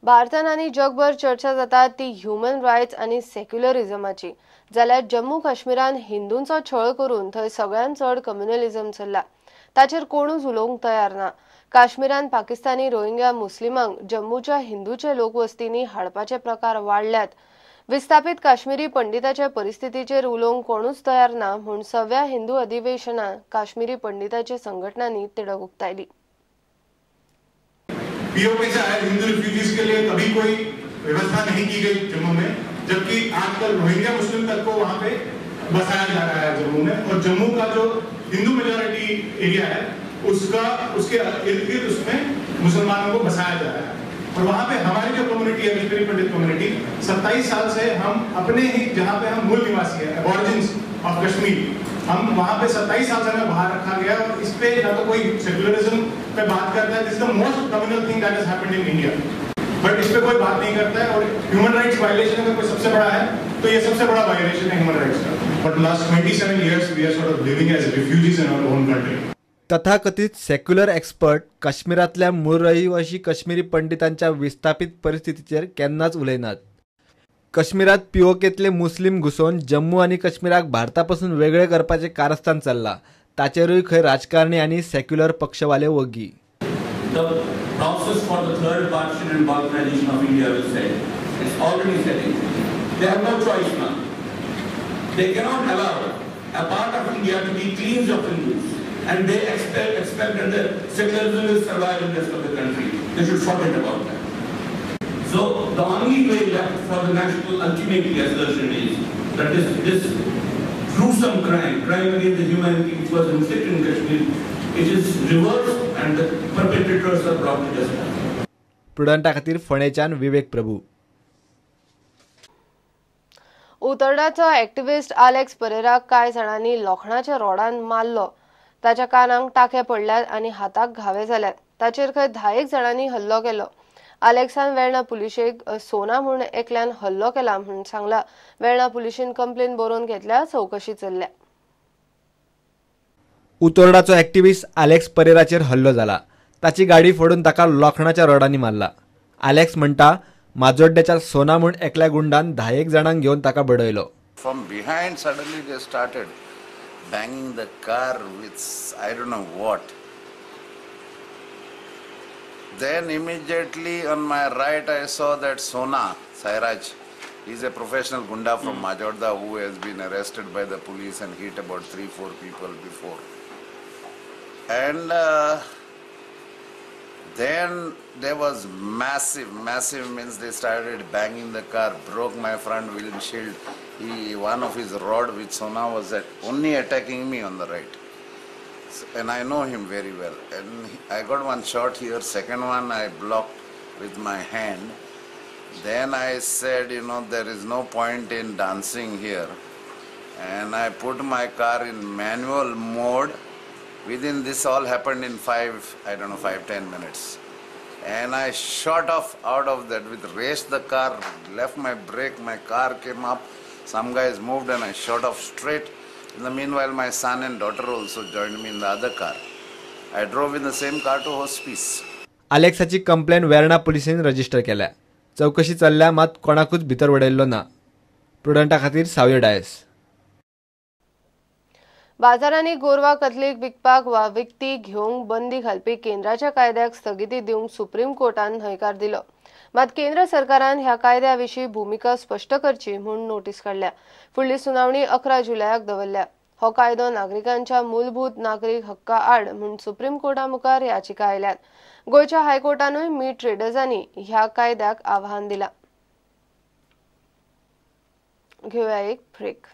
भारतान आनी जगभर चर्चा जाता ती ह्युमन रायट्स आनी सेक्युलरिझमाची। जाल्यार जम्मू काश्मीरान हिंदूंचो छळ करून थंय सगळ्यात चड कम्युनलिझम चल्ला, ताचेर कोणूच उलोवंक तयार ना। काश्मीरान पाकिस्तानी रोहिंग्या मुस्लिमांक जम्मूच्या हिंदूचे लोकवस्तींनी हाडपाचे प्रकार वाढल्यात। विस्थापित काश्मीरी पंडिताच्या परिस्थितीचेर उलोवंक कोणूच तयार ना म्हूण 6व्या हिंदू अधिवेशनात काश्मीरी पंडितांच्या संघटनांनी तिडक उक्तायली। पीओके से आए हिंदू रिफ्यूजीज के लिए कभी कोई व्यवस्था नहीं की गई जम्मू में, जबकि आजकल रोहिंग्या मुस्लिम तक को वहां पे बसाया जा रहा है जम्मू में। और जम्मू का जो हिंदू मेजॉरिटी एरिया है उसके इर्द गिर्द उसमें मुसलमानों को बसाया जा रहा है। और वहां पे हमारी जो कम्युनिटी है, कश्मीरी पंडित कम्युनिटी, 27 साल से हम अपने ही जहां पे हम मूल निवासी है, एबॉरिजिन्स ऑफ कश्मीर, हम वहां पे 27 साल से हमें बाहर रखा गया। और इस पे ना तो कोई सेक्युलरिज्म पे बात करता है, this is the most communal thing that has happened in India, but इस पे कोई बात नहीं करता है। और ह्यूमन राइट्स वायलेशन अगर कोई सबसे बड़ा है तो ये सबसे बड़ा वायलेशन है ह्यूमन राइट्स का। But last 27 years we are sort of living as refugees in our own country. तथाकथित सेक्युलर एक्सपर्ट काश्मीरातल्या मूळ रहिवासी काश्मीरी पंडितांच्या विस्थापित परिस्थितीचेर केन्नाच उलयनात। काश्मीरात पीओकेतले मुस्लिम घुसोवन जम्मू आणि काश्मीराक भारतापासून वेगळे करपाचे कारस्थान चल्ला, ताचेरूय खंय राजकारणी आणि सेक्युलर पक्षवाले वगी। The process for the third partition and balkanization of India will set. It's already setting. They have no choice now. They cannot allow a part of India to be cleansed of Hindus, and they expect that the secularism will survive in the rest of the country. They should forget about that. So the only way left for the national ultimately assertion is that this gruesome crime against the humanity which was inflicted in Kashmir, it is reversed and the perpetrators are brought to justice. प्रुडंटा खातीर फोंडेच्यान विवेक प्रभू। उतरडाचो activist Alex परेराक कांय जाणांनी लोखणाच्या रोडान मारलो। ताच्या कानांक टाके पडल्यात आनी हाताक घावे जाल्यात। ताचेर खंय 10 जाणांनी हल्लो केलो। आलेक्सान वेर्णा पुलिशेक सोना म्हूण एकल्यान हल्लो केला म्हूण सांगला। वेर्णा पुलिशेन कंप्लेन बरोवन घेतल्या, चौकशी चल्ल्या। उतोर्डाचो एक्टिविस्ट आलेक्स परेराचेर हल्लो जाला। ताची गाडी फोडून ताका लोखणाच्या रोडांनी मारला। आलेक्स म्हणटा, माजोड्डेच्या सोना म्हूण एकल्या गुंडान 10 जाणांक घेवन ताका बडयलो। From behind suddenly they started banging the car with I don't know what. Then immediately on my right I saw that Sona Sairaj. He's a professional gunda from Majorda who has been arrested by the police and hit about 3-4 people before. And then there was massive means they started banging the car, broke my front windshield. One of his rod with Sona was only attacking me on the right. And I know him very well. And I got one shot here, second one I blocked with my hand. Then I said, there is no point in dancing here. And I put my car in manual mode. Within this all happened in 5-10 minutes. And I shot off out of that with raced the car, left my brake, my car came up. Some guys moved and I shot off straight. In the meanwhile, my son and daughter also joined me in the other car. I drove in the same car to Hospice. आलेक्साची complaint Verna पुलिसेन register केल्या। चौकशी चल्ल्या, मात कोणाकूच भितर वडयल्लो ना। प्रुडंटा खातीर सावयो डायस। बाजारांनी गोरवा कथलीक विकपाक वा विकती घेवंक बंदी घालपी केंद्राच्या कायद्याक स्थगिती दिवंक सुप्रीम कोर्टान न्हयकार दिलो। मात केंद्र सरकारान ह्या कायद्याविशीं भूमिका स्पश्ट करची म्हूण नोटीस काडल्या। फुडली सुनावणी 11 जुलयाक दवरल्या। हो कायदो नागरिकांच्या मूलभूत नागरीक हक्का आड म्हूण सुप्रीम कोर्टा मुखार याचिका आयल्यात। गोंयच्या हायकोर्टानूय मीट ट्रेडर्सांनी ह्या कायद्याक आव्हान दिलां। घेवया एक ब्रेक।